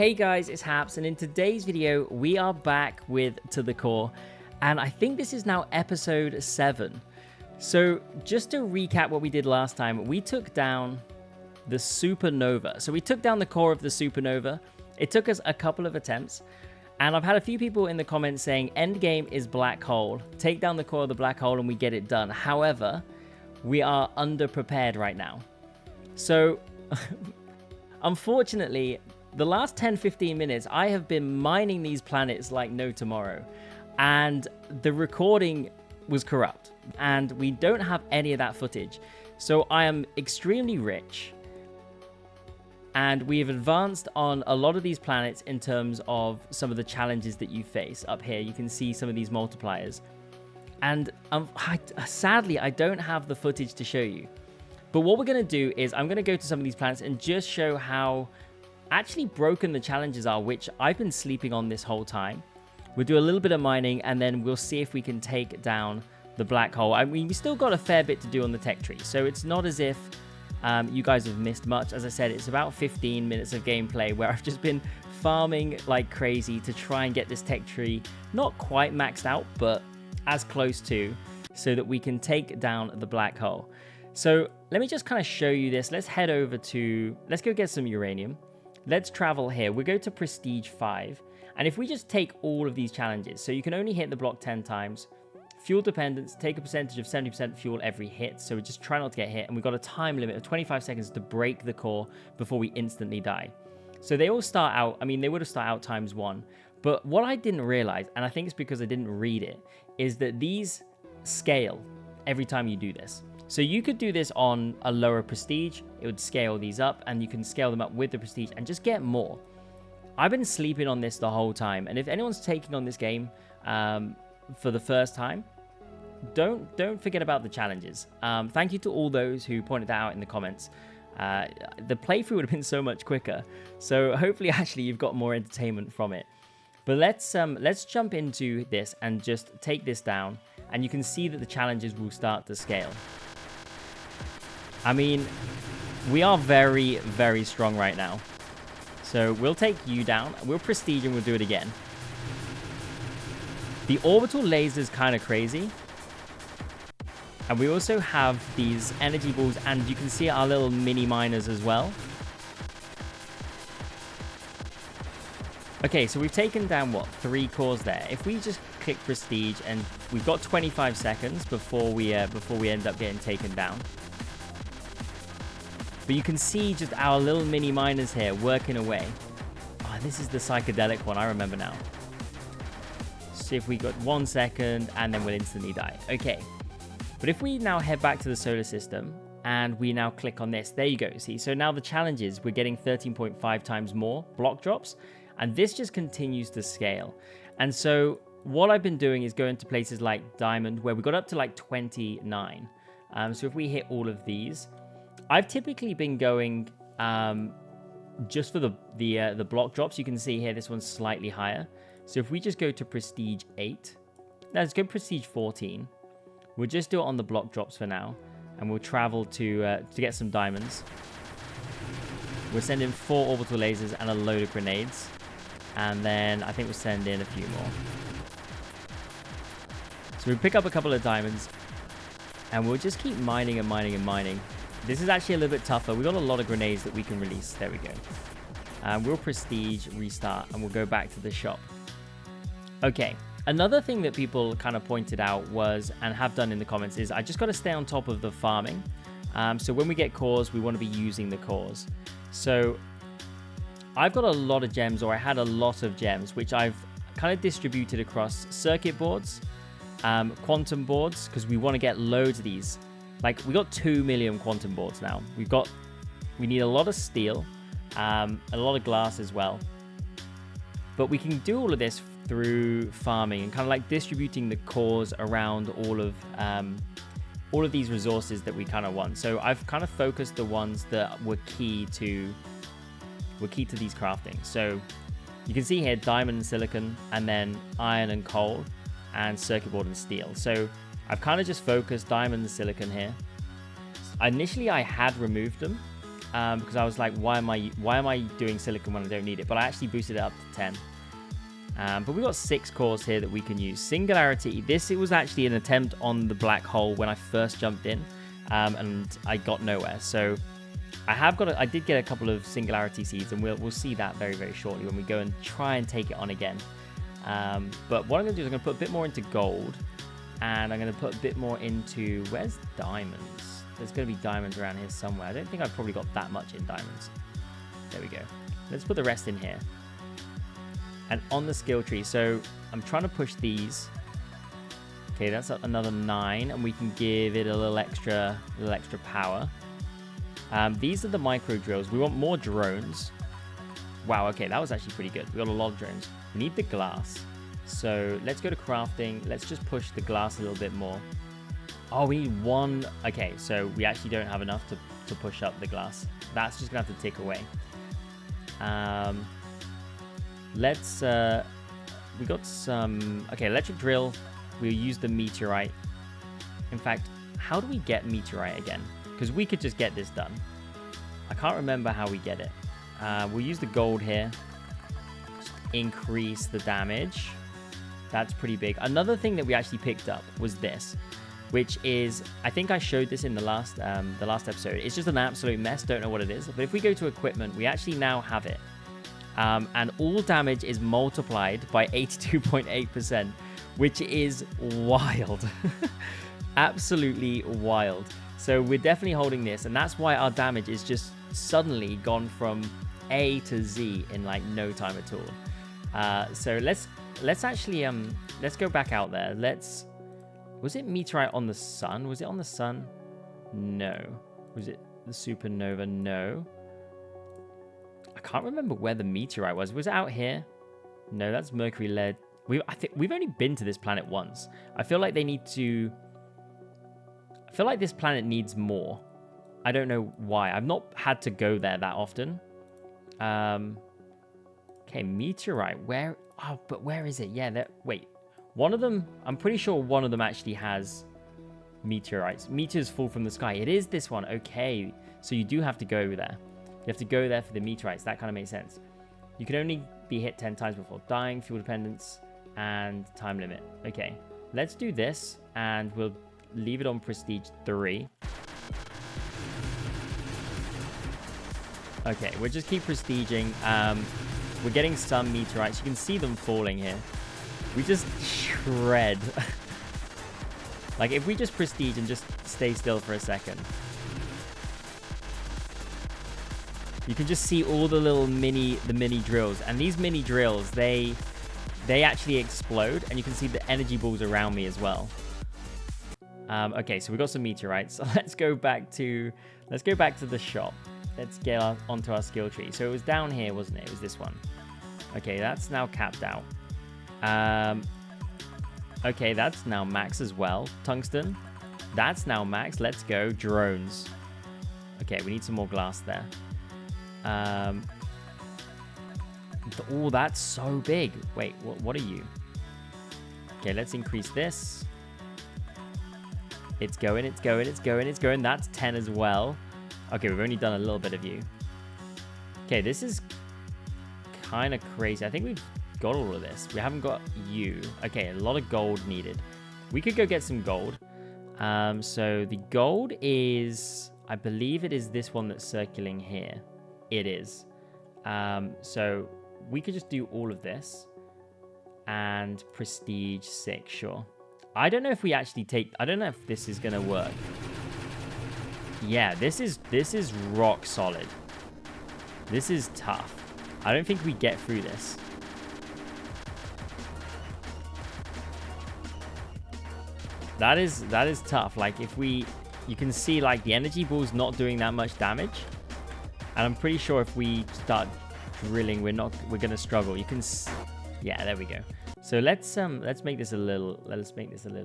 Hey guys, it's Haps, and in today's video, we are back with To The Core, and I think this is now episode 7. So just to recap what we did last time, we took down the supernova. So we took down the core of the supernova. It took us a couple of attempts, and I've had a few people in the comments saying, endgame is black hole. Take down the core of the black hole and we get it done. However, we are underprepared right now. So, unfortunately, the last 10-15 minutes, I have been mining these planets like no tomorrow, and the recording was corrupt, and we don't have any of that footage. So I am extremely rich, and we have advanced on a lot of these planets in terms of some of the challenges that you face. Up here, you can see some of these multipliers, and sadly, I don't have the footage to show you. But what we're going to do is I'm going to go to some of these planets and just show how actually broken the challenges are, which I've been sleeping on this whole time. We'll do a little bit of mining, and then we'll see if we can take down the black hole. I mean, we still got a fair bit to do on the tech tree, so it's not as if you guys have missed much. As I said, it's about 15 minutes of gameplay where I've just been farming like crazy to try and get this tech tree not quite maxed out, but as close to, so that we can take down the black hole. So let me just kind of show you this. Let's head over to, let's go get some uranium. Let's travel here. We go to Prestige 5. And if we just take all of these challenges, so you can only hit the block 10 times. Fuel dependence, take a percentage of 70% fuel every hit. So we just try not to get hit. And we've got a time limit of 25 seconds to break the core before we instantly die. So they all start out, I mean, they would have started out ×1. But what I didn't realize, and I think it's because I didn't read it, is that these scale every time you do this. So you could do this on a lower prestige, it would scale these up, and you can scale them up with the prestige and just get more. I've been sleeping on this the whole time, and if anyone's taking on this game for the first time, don't forget about the challenges. Thank you to all those who pointed that out in the comments. The playthrough would have been so much quicker, so hopefully actually you've got more entertainment from it. But let's jump into this and just take this down, and you can see that the challenges will start to scale. I mean, we are very, very strong right now. So we'll take you down. We'll prestige and we'll do it again. The orbital laser is kind of crazy. And we also have these energy balls, and you can see our little mini miners as well. Okay, so we've taken down, what, 3 cores there. If we just click prestige, and we've got 25 seconds before we end up getting taken down. But you can see just our little mini miners here working away. Oh, this is the psychedelic one, I remember now. See if we got 1 second, and then we'll instantly die. Okay. But if we now head back to the solar system, and we now click on this, there you go. See, so now the challenge is we're getting 13.5 times more block drops, and this just continues to scale. And so what I've been doing is going to places like Diamond, where we got up to like 29. So if we hit all of these, I've typically been going just for the block drops. You can see here, this one's slightly higher. So if we just go to Prestige 8, let's go Prestige 14. We'll just do it on the block drops for now, and we'll travel to get some diamonds. We'll send in 4 orbital lasers and a load of grenades, and then I think we'll send in a few more. So we pick up a couple of diamonds, and we'll just keep mining and mining and mining. This is actually a little bit tougher. We've got a lot of grenades that we can release. There we go. We'll prestige, restart, and we'll go back to the shop. Okay. Another thing that people kind of pointed out was, and have done in the comments, is I just got to stay on top of the farming. So when we get cores, we want to be using the cores. So I've got a lot of gems, or I had a lot of gems, which I've kind of distributed across circuit boards, quantum boards, because we want to get loads of these. Like, we got 2 million quantum boards now. We need a lot of steel, a lot of glass as well. But we can do all of this through farming and kind of like distributing the cores around all of these resources that we kind of want. So I've kind of focused the ones that were key to these crafting. So you can see here diamond and silicon, and then iron and coal, and circuit board and steel. So I've kind of just focused diamond and silicon here. Initially, I had removed them, because I was like, why am I doing silicon when I don't need it? But I actually boosted it up to 10. But we've got 6 cores here that we can use. Singularity, it was actually an attempt on the black hole when I first jumped in, and I got nowhere. So I did get a couple of singularity seeds, and we'll see that very, very shortly when we go and try and take it on again. But what I'm going to do is I'm going to put a bit more into gold, and I'm going to put a bit more into, where's diamonds? There's going to be diamonds around here somewhere. I don't think I've probably got that much in diamonds. There we go. Let's put the rest in here. And on the skill tree, so I'm trying to push these. Okay, that's another 9, and we can give it a little extra power. These are the micro drills. We want more drones. Wow, okay, that was actually pretty good. We got a lot of drones. We need the glass. So let's go to crafting. Let's just push the glass a little bit more. Oh, we need 1. Okay, so we actually don't have enough to push up the glass. That's just gonna have to tick away. We got some, okay, electric drill. We'll use the meteorite. In fact, how do we get meteorite again? Because we could just get this done. I can't remember how we get it. We'll use the gold here. Just increase the damage. That's pretty big. Another thing that we actually picked up was this, which is, I think I showed this in the last episode. It's just an absolute mess. Don't know what it is. But if we go to equipment, we actually now have it. And all damage is multiplied by 82.8%, which is wild. Absolutely wild. So we're definitely holding this, and that's why our damage is just suddenly gone from A to Z in like no time at all. So let's actually let's go back out there. Was it meteorite on the sun? Was it on the sun? No. Was it the supernova? No. I can't remember where the meteorite was. Was it out here? No, that's Mercury lead. I think we've only been to this planet once. I feel like this planet needs more. I don't know why. I've not had to go there that often. Okay, meteorite. Where? Oh, but where is it? Yeah, wait. One of them, I'm pretty sure one of them actually has meteorites. Meteors fall from the sky. It is this one. Okay, so you do have to go there. You have to go there for the meteorites. That kind of makes sense. You can only be hit 10 times before dying, fuel dependence, and time limit. Okay, let's do this, and we'll leave it on prestige 3. Okay, we'll just keep prestiging. We're getting some meteorites. You can see them falling here. We just shred. Like, if we just prestige and just stay still for a second, you can just see all the little mini drills. And these mini drills, they actually explode, and you can see the energy balls around me as well. Okay, so we got some meteorites. So let's go back to the shop. Let's get onto our skill tree. So it was down here, wasn't it? It was this one. Okay, that's now capped out. Okay, that's now max as well. Tungsten. That's now max. Let's go. Drones. Okay, we need some more glass there. Oh, that's so big. Wait, what are you? Okay, let's increase this. It's going. That's 10 as well. Okay, we've only done a little bit of you. Okay, this is kind of crazy. I think we've got all of this. We haven't got you. Okay, a lot of gold needed. We could go get some gold. So the gold is, I believe it is this one that's circling here. It is. So we could just do all of this and prestige 6, sure. I don't know if we actually I don't know if this is going to work. Yeah, this is rock solid. This is tough. I don't think we get through this. That is tough. Like, you can see like the energy ball's not doing that much damage. And I'm pretty sure if we start drilling, we're gonna struggle. Yeah, there we go. So let's make this a little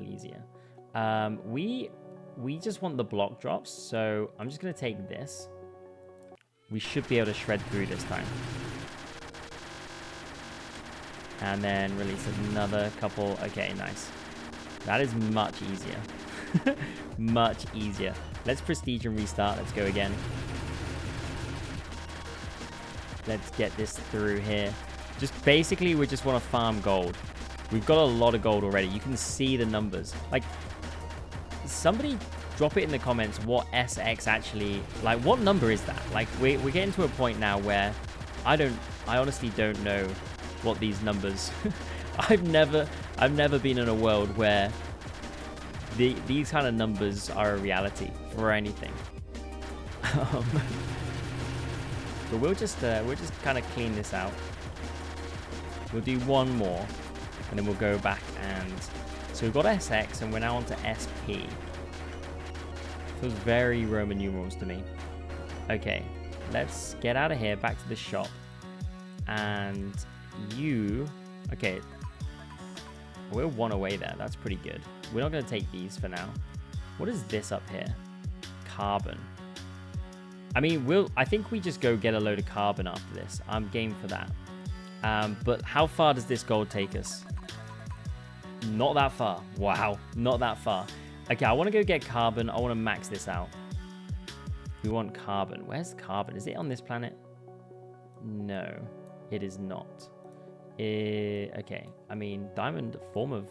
easier. We just want the block drops, so I'm just gonna take this. We should be able to shred through this time. And then release another couple. Okay, nice. That is much easier. Much easier. Let's prestige and restart. Let's go again. Let's get this through here. Just basically, we just want to farm gold. We've got a lot of gold already. You can see the numbers. Like, somebody drop it in the comments what SX actually, like, what number is that? Like, we're getting to a point now where I honestly don't know what these numbers. I've never been in a world where these kind of numbers are a reality for anything. But we'll just kind of clean this out. We'll do one more, and then we'll go back and... So we've got SX, and we're now on to SP. Feels very Roman numerals to me. Okay, let's get out of here, back to the shop. And you... Okay. We're one away there. That's pretty good. We're not going to take these for now. What is this up here? Carbon. I mean, I think we just go get a load of carbon after this. I'm game for that. But how far does this gold take us? Not that far. Wow, not that far. Okay, I want to go get carbon. I want to max this out. We want carbon. Where's carbon? Is it on this planet? No, it is not. Okay, I mean, diamond, form of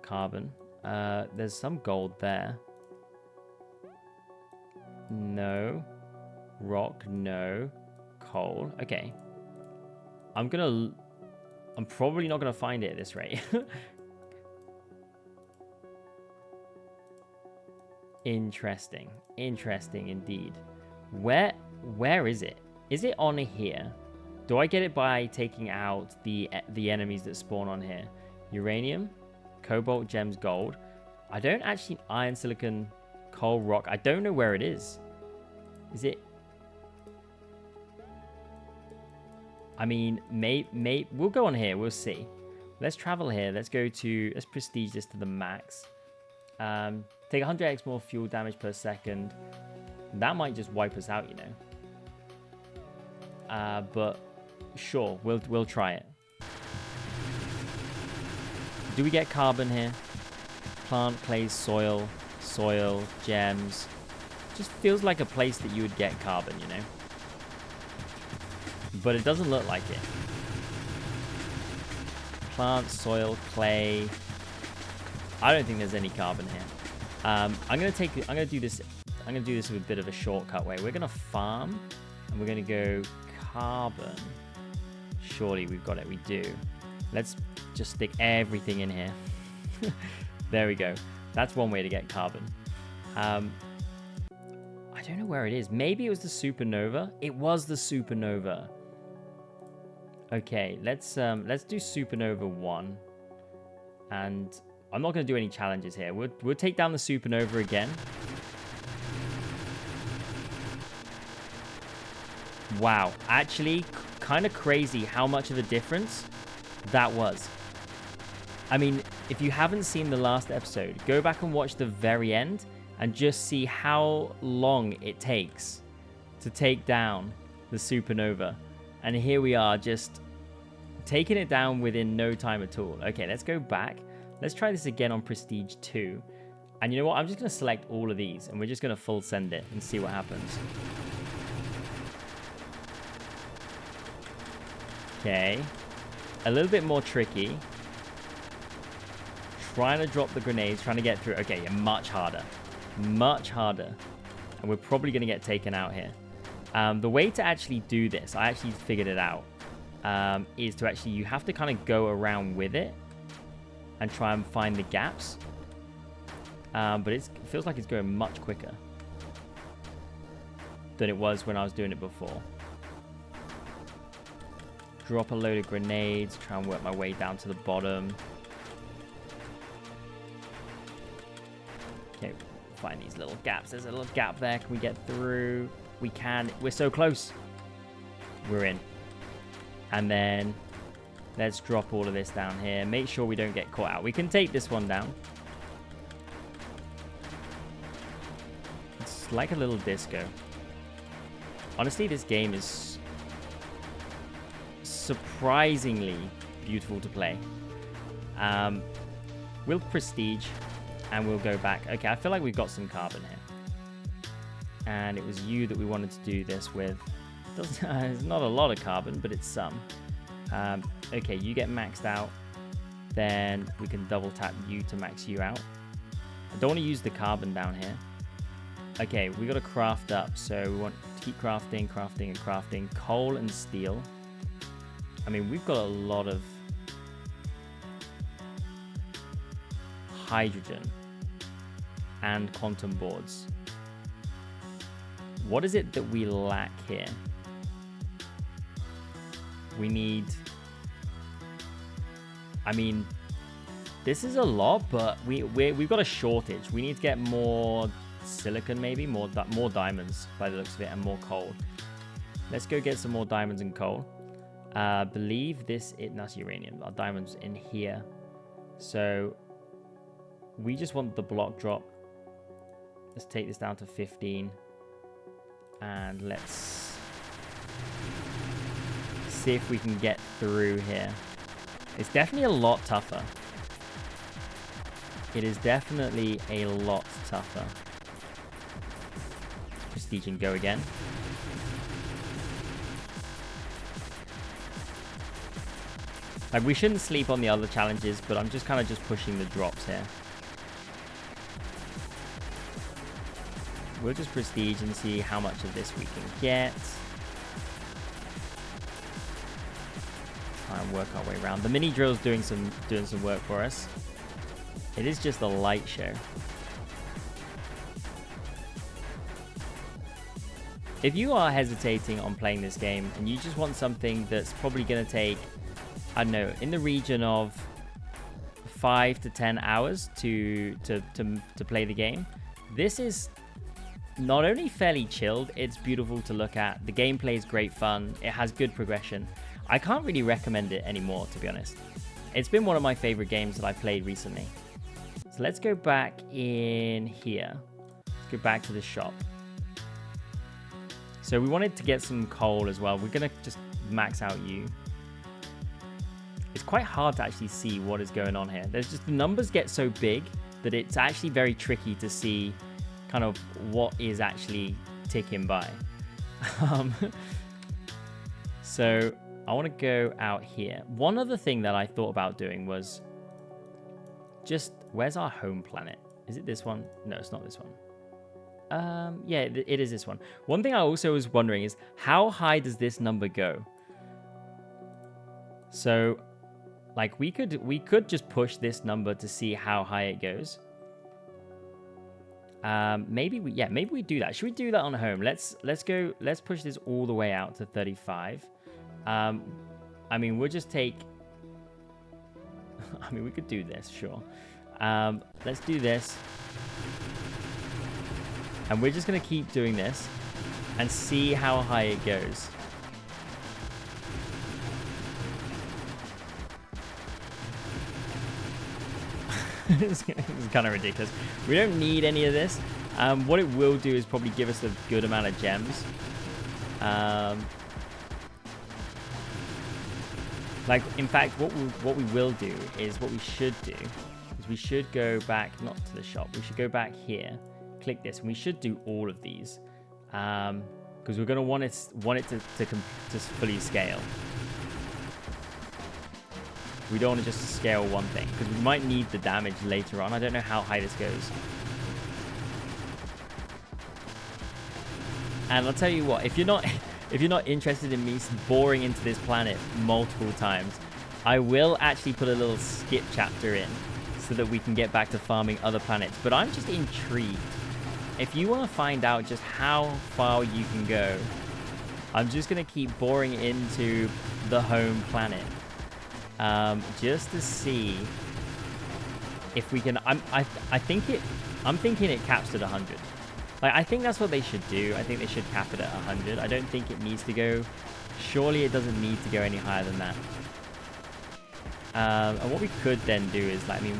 carbon. There's some gold there. No. Rock, no. Coal. Okay. I'm probably not gonna find it at this rate. Interesting. Interesting indeed. Where is it? Is it on here? Do I get it by taking out the enemies that spawn on here? Uranium, cobalt, gems, gold. I don't actually... Iron, silicon, coal, rock. I don't know where it is. Is it... I mean, we'll go on here. We'll see. Let's travel here. Let's go to... Let's prestige this to the max. Take 100x more fuel damage per second. That might just wipe us out, you know. But sure, we'll try it. Do we get carbon here? Plant, clays, soil, gems. Just feels like a place that you would get carbon, you know. But it doesn't look like it. Plant, soil, clay. I don't think there's any carbon here. I'm gonna do this with a bit of a shortcut way. We're gonna farm, and we're gonna go carbon. Surely we've got it. We do. Let's just stick everything in here. There we go. That's one way to get carbon. I don't know where it is. Maybe it was the supernova. It was the supernova. Okay, let's do supernova 1. And I'm not going to do any challenges here. We'll take down the supernova again. Wow, actually, kind of crazy how much of a difference that was. I mean, if you haven't seen the last episode, go back and watch the very end and just see how long it takes to take down the supernova. And here we are, just taking it down within no time at all. Okay, let's go back. Let's try this again on Prestige 2. And you know what? I'm just going to select all of these, and we're just going to full send it and see what happens. Okay. A little bit more tricky. Trying to drop the grenades, trying to get through. Okay, yeah, much harder. Much harder. And we're probably going to get taken out here. The way to actually do this, I actually figured it out, is to actually, you have to kind of go around with it and try and find the gaps. But it feels like it's going much quicker than it was when I was doing it before. Drop a load of grenades, try and work my way down to the bottom. Okay, find these little gaps. There's a little gap there. Can we get through? We can. We're so close. We're in. And then let's drop all of this down here. Make sure we don't get caught out. We can take this one down. It's like a little disco. Honestly, this game is surprisingly beautiful to play. We'll prestige and we'll go back. Okay, I feel like we've got some carbon here. And it was you that we wanted to do this with. Doesn't, it's not a lot of carbon, but it's some. Okay, you get maxed out. Then we can double tap you to max you out. I don't want to use the carbon down here. Okay, we got to craft up. So we want to keep crafting, crafting, and crafting. Coal and steel. I mean, we've got a lot of hydrogen and quantum boards. What is it that we lack here? We need... I mean, this is a lot, but we've got a shortage. We need to get more silicon, maybe more diamonds by the looks of it, and more coal. Let's go get some more diamonds and coal. Believe this, that's uranium. Our diamonds in here. So we just want the block drop. Let's take this down to 15. And let's see if we can get through here. It's definitely a lot tougher. It is definitely a lot tougher. Prestige and go again. Like, we shouldn't sleep on the other challenges, but I'm just kind of just pushing the drops here. We'll just prestige and see how much of this we can get. Try and work our way around. The mini drill's doing some work for us. It is just a light show. If you are hesitating on playing this game and you just want something that's probably going to take, I don't know, in the region of 5 to 10 hours to play the game, this is not only fairly chilled, it's beautiful to look at. The gameplay is great fun. It has good progression. I can't really recommend it anymore, to be honest. It's been one of my favorite games that I've played recently. So let's go back in here. Let's go back to the shop. So we wanted to get some coal as well. We're going to just max out you. It's quite hard to actually see what is going on here. There's just, the numbers get so big that it's actually very tricky to see kind of what is actually ticking by. So I want to go out here. One other thing that I thought about doing was just, where's our home planet? Is it this one? No, it's not this one. Yeah, it is this one. One thing I also was wondering is, how high does this number go? So, like, we could just push this number to see how high it goes. Maybe we do that. Should we do that on home? Let's push this all the way out to 35. I mean, we'll just take... I mean, we could do this, sure. Let's do this. And we're just going to keep doing this and see how high it goes. It's kind of ridiculous. We don't need any of this. What it will do is probably give us a good amount of gems. Like, in fact, what we will do is, what we should do is we should go back, not to the shop, we should go back here, click this, and we should do all of these, because we're going to want it to fully scale. We don't want to just scale one thing, because we might need the damage later on. I don't know how high this goes. And I'll tell you what, if you're not interested in me boring into this planet multiple times, I will actually put a little skip chapter in so that we can get back to farming other planets. But I'm just intrigued. If you want to find out just how far you can go, I'm just going to keep boring into the home planet. Just to see if we can... I'm thinking it caps at 100. Like, I think that's what they should do. I think they should cap it at 100. I don't think it needs to go... Surely it doesn't need to go any higher than that. And what we could then do is, like, I mean,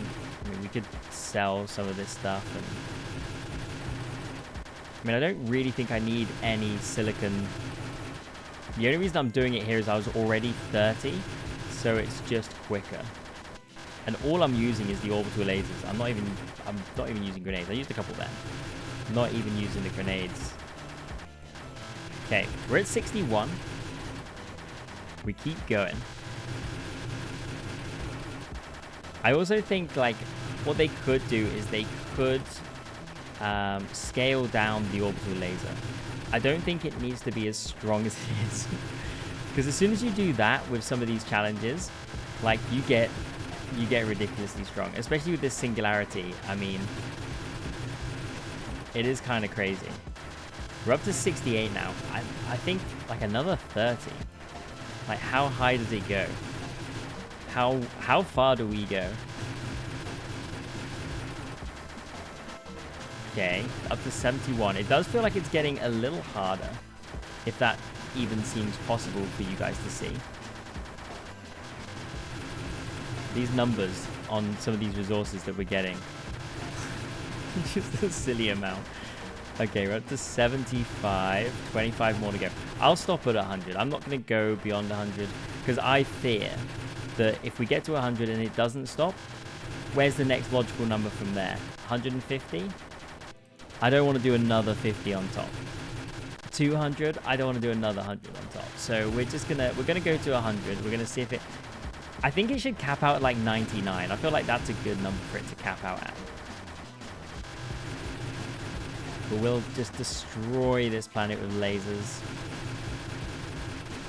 we could sell some of this stuff. And I mean, I don't really think I need any silicon. The only reason I'm doing it here is I was already 30, so it's just quicker. And all I'm using is the orbital lasers. I'm not even using grenades. I used a couple then. Not even using the grenades. Okay, we're at 61. We keep going. I also think, like, what they could do is they could scale down the orbital laser. I don't think it needs to be as strong as it is. Because as soon as you do that with some of these challenges, like, you get ridiculously strong. Especially with this singularity. I mean, it is kind of crazy. We're up to 68 now. I think, like, another 30. Like, how high does it go? How far do we go? Okay, up to 71. It does feel like it's getting a little harder, if that even seems possible for you guys to see. These numbers on some of these resources that we're getting. Just a silly amount. Okay, we're up to 75. 25 more to go. I'll stop at 100. I'm not going to go beyond 100, because I fear that if we get to 100 and it doesn't stop, where's the next logical number from there? 150? I don't want to do another 50 on top. 200? I don't want to do another 100 on top. So we're gonna go to 100. We're gonna see if it. I think it should cap out at like 99. I feel like that's a good number for it to cap out at. But we'll just destroy this planet with lasers.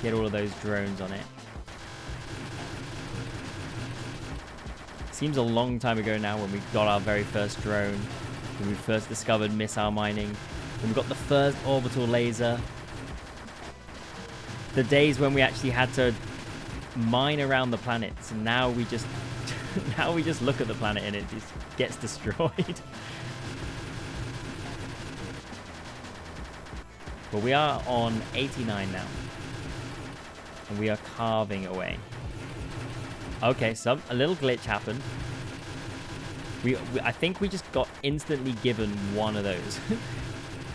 Get all of those drones on it. Seems a long time ago now when we got our very first drone. When we first discovered missile mining. When we got the first orbital laser. The days when we actually had to mine around the planets. And now we just now we just look at the planet and it just gets destroyed. But we are on 89 now. And we are carving away. Okay, a little glitch happened. I think we just got instantly given one of those.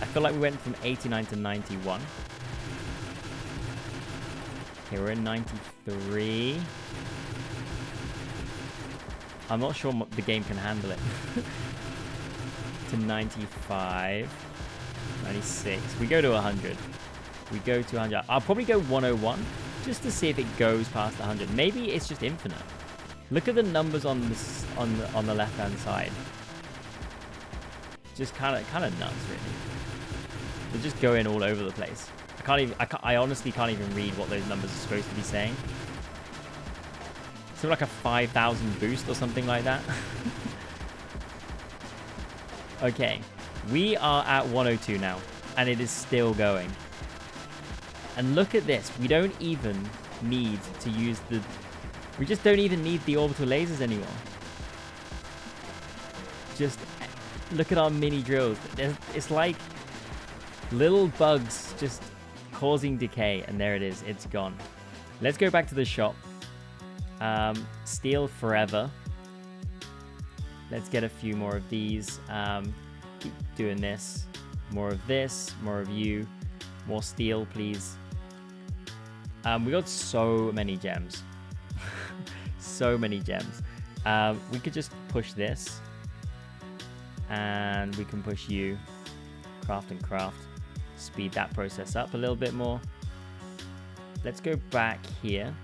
I feel like we went from 89 to 91. Okay, we're in 93. I'm not sure the game can handle it. To 95. 96. We go to 100. We go to 100. I'll probably go 101 just to see if it goes past 100. Maybe it's just infinite. Look at the numbers on the left-hand side. Just kind of nuts, really. They're just going all over the place. I honestly can't even read what those numbers are supposed to be saying. Something like a 5,000 boost or something like that. Okay, we are at 102 now, and it is still going. And look at this. We don't even need to use the. We just don't even need the orbital lasers anymore. Just look at our mini drills. It's like little bugs just causing decay, and there it is. It's gone. Let's go back to the shop. Steel forever. Let's get a few more of these. Keep doing this. More of this. More of you. More steel, please. We got so many gems. So many gems. We could just push this. And we can push you. Craft and craft. Speed that process up a little bit more. Let's go back here.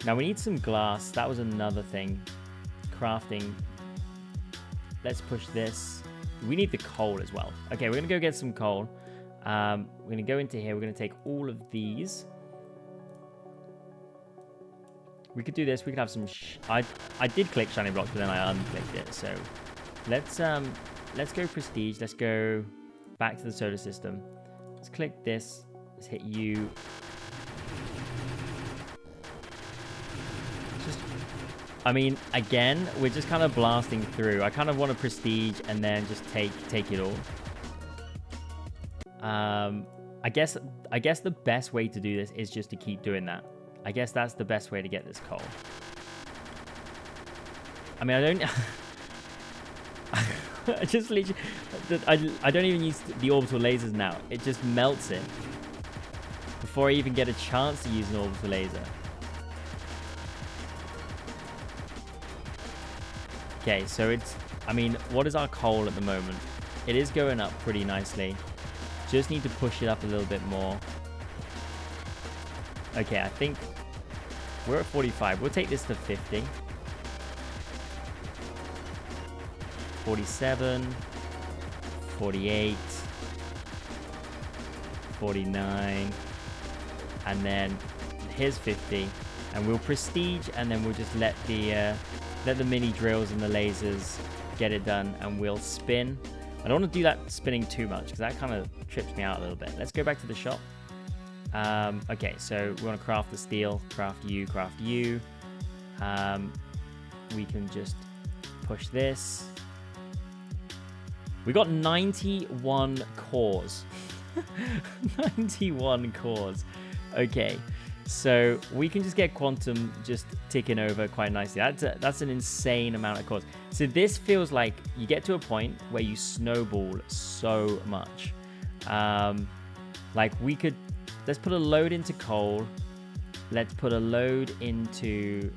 Now we need some glass. That was another thing. Crafting. Let's push this. We need the coal as well. Okay, we're going to go get some coal. We're going to go into here. We're going to take all of these. We could do this. We could have some. I did click shiny blocks, but then I unclicked it. So let's go prestige. Let's go back to the solar system. Let's click this. Let's hit you. I mean, again, we're just kind of blasting through. I kind of want a prestige and then just take it all. I guess the best way to do this is just to keep doing that. I guess that's the best way to get this coal. I mean, I don't. I just literally. I don't even use the orbital lasers now. It just melts it before I even get a chance to use an orbital laser. Okay, so it's. I mean, what is our coal at the moment? It is going up pretty nicely. Just need to push it up a little bit more. Okay, I think we're at 45. We'll take this to 50. 47. 48. 49. And then here's 50. And we'll prestige, and then we'll just let the mini drills and the lasers get it done, and we'll spin. I don't want to do that spinning too much because that kind of trips me out a little bit. Let's go back to the shop. Okay, so we want to craft the steel. Craft you, craft you. We can just push this. We got 91 cores. 91 cores. Okay, so we can just get quantum just ticking over quite nicely. That's an insane amount of cores. So this feels like you get to a point where you snowball so much. Like we could, let's put a load into coal. Let's put a load into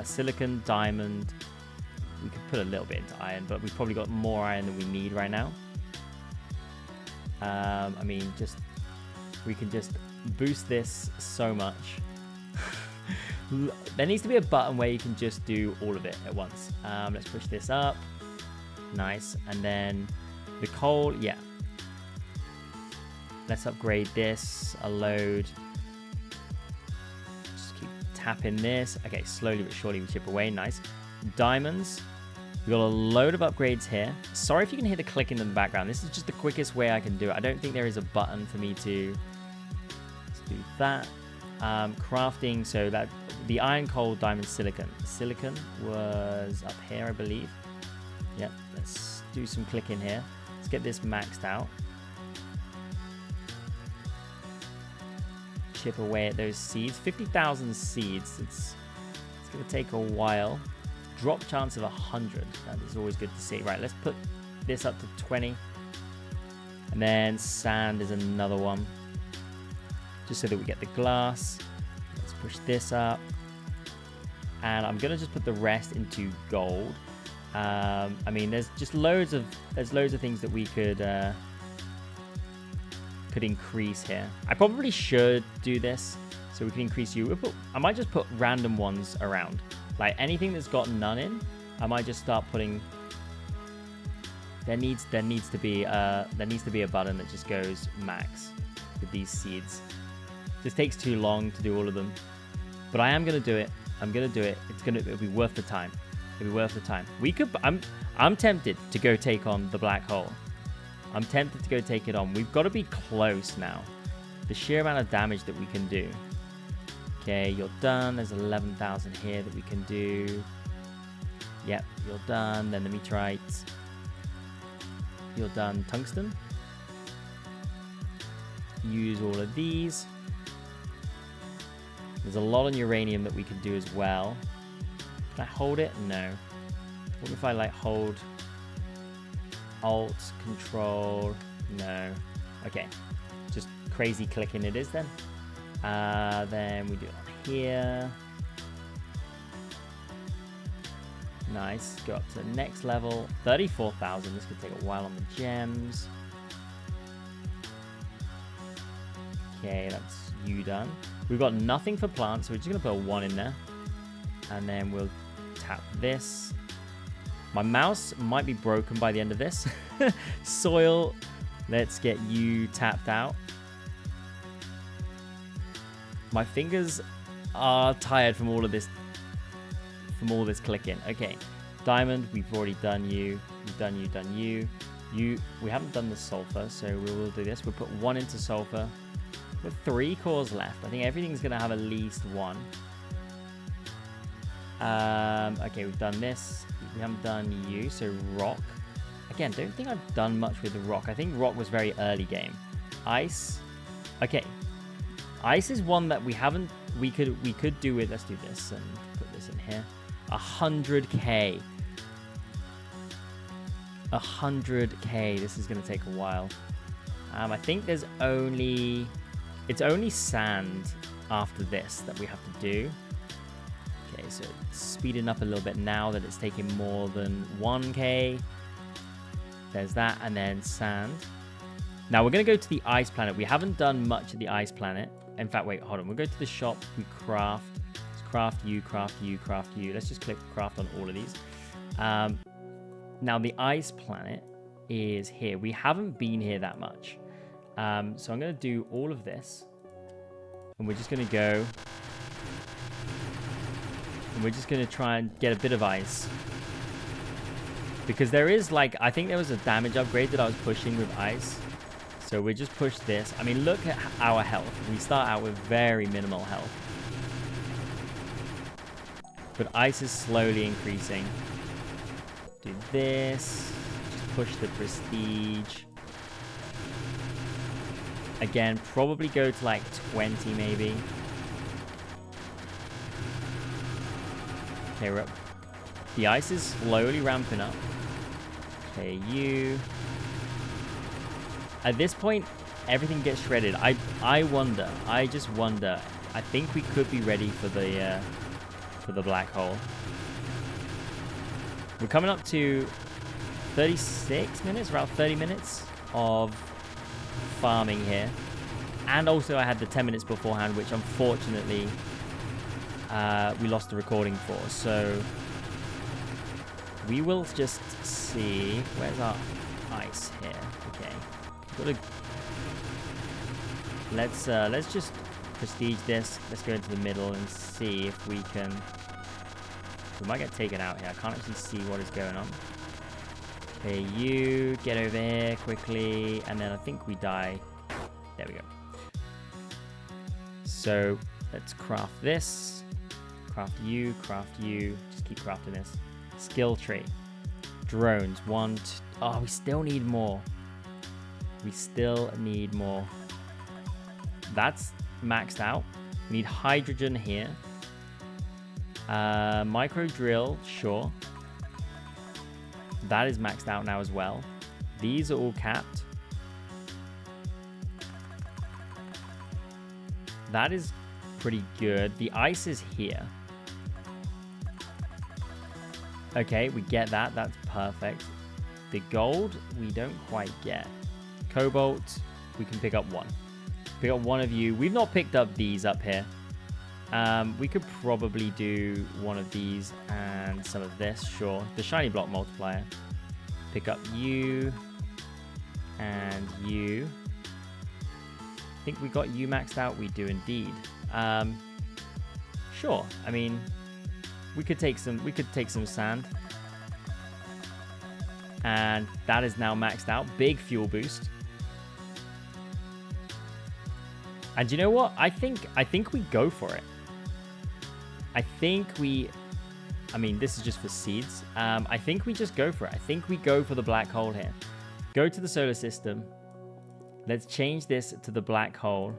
silicon, diamond. We could put a little bit into iron, but we've probably got more iron than we need right now. I mean, we can just boost this so much. There needs to be a button where you can just do all of it at once. Let's push this up. Nice. And then the coal, yeah. Let's upgrade this a load. Just keep tapping this. Okay, slowly but surely we chip away. Nice. Diamonds. We've got a load of upgrades here. Sorry if you can hear the clicking in the background. This is just the quickest way I can do it. I don't think there is a button for me to do that. Crafting, so that the iron, coal, diamond, silicon. Silicon was up here, I believe. Yep, let's do some clicking here. Let's get this maxed out. Chip away at those seeds. 50,000 seeds. It's going to take a while. Drop chance of 100. That is always good to see. Right, let's put this up to 20. And then sand is another one. Just so that we get the glass. Let's push this up. And I'm gonna just put the rest into gold. I mean, there's loads of things that we could increase here. I probably should do this so we can increase you. I might just put random ones around. Like anything that's got none in, I might just start putting. There needs to be a button that just goes max with these seeds. This takes too long to do all of them, but I am gonna do it. I'm gonna do it. It'll be worth the time. It'll be worth the time. We could. I'm tempted to go take on the black hole. I'm tempted to go take it on. We've got to be close now. The sheer amount of damage that we can do. Okay, you're done. There's 11,000 here that we can do. Yep, you're done. Then the meteorites. You're done. Tungsten. Use all of these. There's a lot on uranium that we can do as well. Can I hold it? No. What if I like hold Alt, Control? No. Okay. Just crazy clicking it is then. Then we do it on here. Nice. Go up to the next level. 34,000. This could take a while on the gems. Okay, that's you done. We've got nothing for plants, so we're just going to put a 1 in there. And then we'll tap this. My mouse might be broken by the end of this. Soil. Let's get you tapped out. My fingers are tired from all of this, clicking. Okay, diamond, we've already done you. We've done you, done you. We haven't done the sulfur, so we will do this. We'll put 1 into sulfur. With 3 cores left. I think everything's gonna have at least 1. Okay, we've done this. We haven't done you, so rock. Again, don't think I've done much with the rock. I think rock was very early game. Ice. Okay. Ice is one that we haven't. We could do with. Let's do this and put this in here. 100k. 100k. This is gonna take a while. I think there's only. It's only sand after this that we have to do. Okay, so it's speeding up a little bit now that it's taking more than 1k. There's that, and then sand. Now we're going to go to the ice planet. We haven't done much at the ice planet. In fact, wait, hold on. We'll go to the shop. We craft. Let's craft you, craft you, craft you. Let's just click craft on all of these. Now the ice planet is here. We haven't been here that much. So I'm going to do all of this. And we're just going to go. And we're just going to try and get a bit of ice. Because there is like, I think there was a damage upgrade that I was pushing with ice. So we just push this. I mean, look at our health. We start out with very minimal health. But ice is slowly increasing. Do this. Just push the prestige. Again, probably go to like 20 maybe. Okay, we're up. The ice is slowly ramping up. Okay, you. At this point, everything gets shredded. I wonder. I just wonder. I think we could be ready for the black hole. We're coming up to 36 minutes, around 30 minutes of farming here. And also I had the 10 minutes beforehand, which unfortunately we lost the recording for. So we will just see. Where's our ice here? Okay. Let's just prestige this. Let's go into the middle and see if we can. We might get taken out here. I can't actually see what is going on. Okay, you get over here quickly, and then I think we die. There we go. So let's craft this. Craft you. Just keep crafting this. Skill tree. Drones. Oh, we still need more. We still need more. That's maxed out. We need hydrogen here. Micro drill, sure. That is maxed out now as well. These are all capped. That is pretty good. The ice is here. Okay, we get that. That's perfect. The gold, we don't quite get. Cobalt, we can pick up one. Pick up one of you. We've not picked up these up here. We could probably do one of these and some of this, sure. The shiny block multiplier. Pick up you and you. I think we got you maxed out. We do indeed. Sure. I mean, we could take some sand. And that is now maxed out. Big fuel boost. And you know what? I think we go for it. I mean, this is just for seeds. I think we just go for it. I think we go for the black hole here. Go to the solar system. Let's change this to the black hole.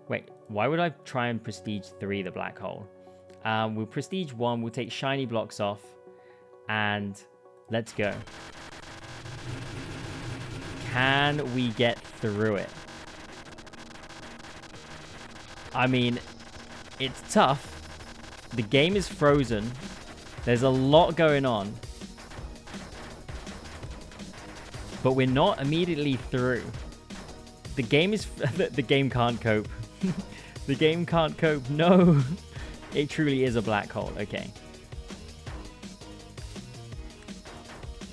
Wait, why would I try and prestige 3 the black hole? We'll prestige 1. We'll take shiny blocks off. And let's go. Can we get through it? I mean, it's tough. The game is frozen. There's a lot going on. But we're not immediately through. The game is... the game can't cope. The game can't cope. No. It truly is a black hole. Okay.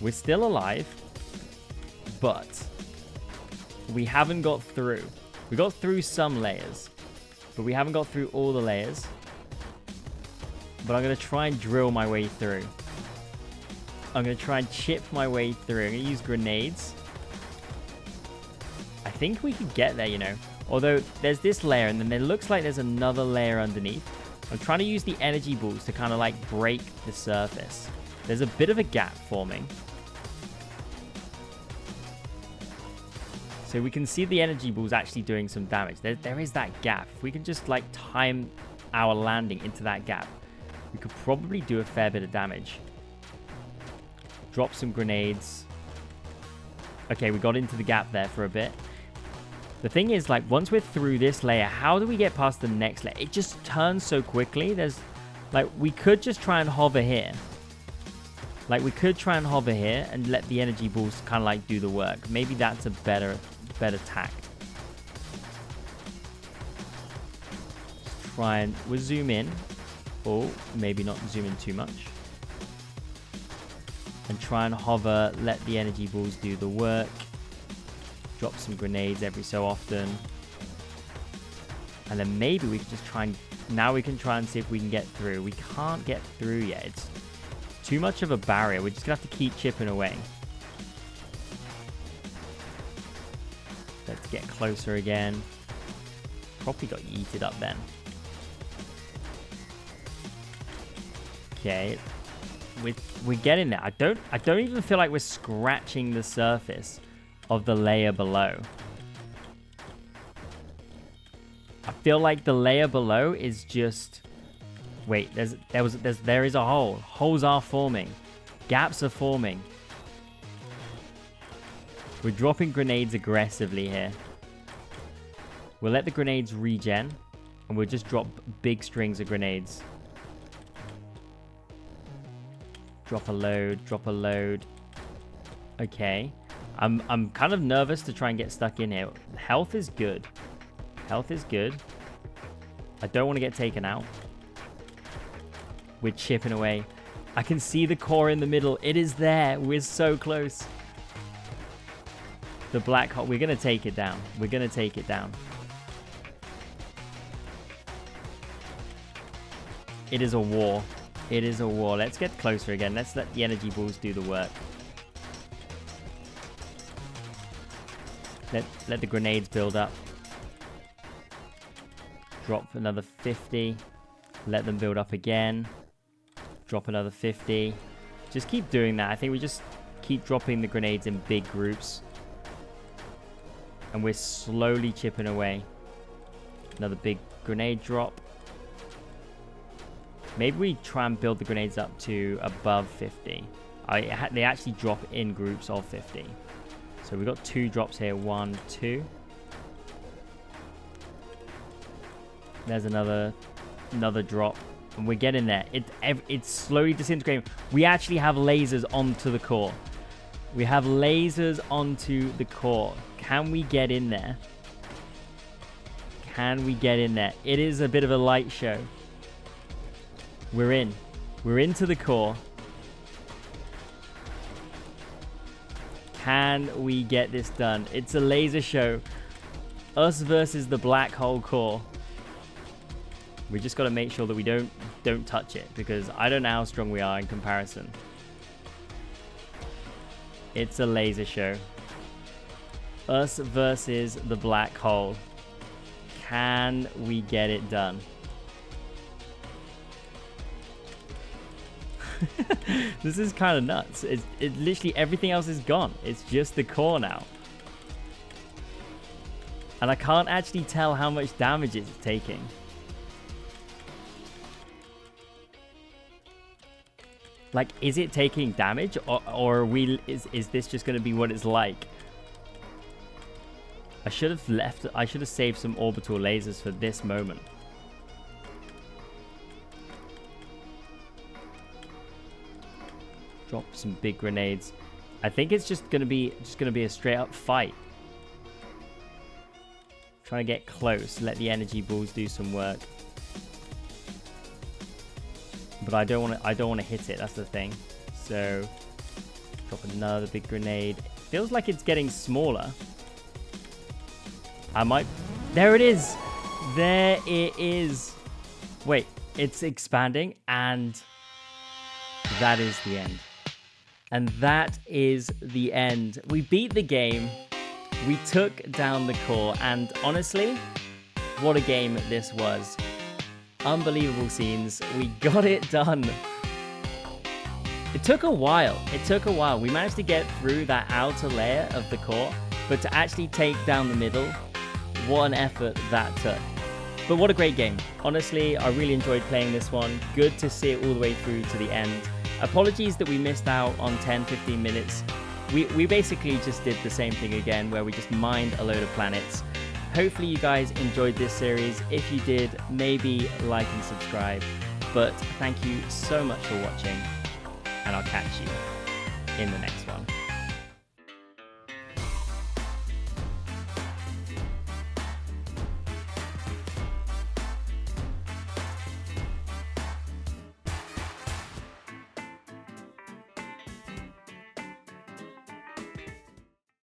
We're still alive. But we haven't got through. We got through some layers. But we haven't got through all the layers. But I'm going to try and drill my way through. I'm going to try and chip my way through. I'm going to use grenades. I think we could get there, you know. Although there's this layer and then there looks like there's another layer underneath. I'm trying to use the energy balls to kind of like break the surface. There's a bit of a gap forming. So we can see the energy balls actually doing some damage. There is that gap. If we can just like time our landing into that gap, we could probably do a fair bit of damage. Drop some grenades. Okay, we got into the gap there for a bit. The thing is, like, once we're through this layer, how do we get past the next layer? It just turns so quickly. There's, like, we could just try and hover here. Like, we could try and hover here and let the energy balls kind of like do the work. Maybe that's a better tact. Let's try and we'll zoom in. Or maybe not zoom in too much. And try and hover, let the energy balls do the work. Drop some grenades every so often. And then maybe we can just try and... Now we can try and see if we can get through. We can't get through yet. It's too much of a barrier. We're just going to have to keep chipping away. Let's get closer again. Probably got yeeted up then. Okay. We're getting there. I don't even feel like we're scratching the surface of the layer below. I feel like the layer below is just... Wait, there is a hole. Holes are forming. Gaps are forming. We're dropping grenades aggressively here. We'll let the grenades regen, and we'll just drop big strings of grenades. Drop a load, drop a load. Okay. I'm kind of nervous to try and get stuck in here. Health is good. Health is good. I don't want to get taken out. We're chipping away. I can see the core in the middle. It is there. We're so close. The black hole. We're going to take it down. We're going to take it down. It is a war. It is a war. Let's get closer again. Let's let the energy balls do the work. Let the grenades build up. Drop another 50. Let them build up again. Drop another 50. Just keep doing that. I think we just keep dropping the grenades in big groups. And we're slowly chipping away. Another big grenade drop. Maybe we try and build the grenades up to above 50. They actually drop in groups of 50. So we've got 2 drops here. 1, 2. There's another drop. And we're getting there. It's slowly disintegrating. We actually have lasers onto the core. We have lasers onto the core. Can we get in there? Can we get in there? It is a bit of a light show. We're in. We're into the core. Can we get this done? It's a laser show. Us versus the black hole core. We just got to make sure that we don't touch it, because I don't know how strong we are in comparison. It's a laser show. Us versus the black hole. Can we get it done? This is kind of nuts. It literally everything else is gone. It's just the core now. And I can't actually tell how much damage it's taking. Like, is it taking damage, or is this just going to be what it's like? I should have saved some orbital lasers for this moment. Drop some big grenades. I think it's just gonna be a straight up fight. Trying to get close, let the energy balls do some work. But I don't want to hit it. That's the thing. So drop another big grenade. Feels like it's getting smaller. There it is. There it is. Wait, it's expanding, and that is the end. And that is the end. We beat the game. We took down the core. And honestly, what a game this was. Unbelievable scenes. We got it done. It took a while. We managed to get through that outer layer of the core. But to actually take down the middle, what an effort that took. But what a great game. Honestly, I really enjoyed playing this one. Good to see it all the way through to the end. Apologies that we missed out on 10-15 minutes. We basically just did the same thing again, where we just mined a load of planets. Hopefully you guys enjoyed this series. If you did, maybe like and subscribe. But thank you so much for watching. and I'll catch you in the next one.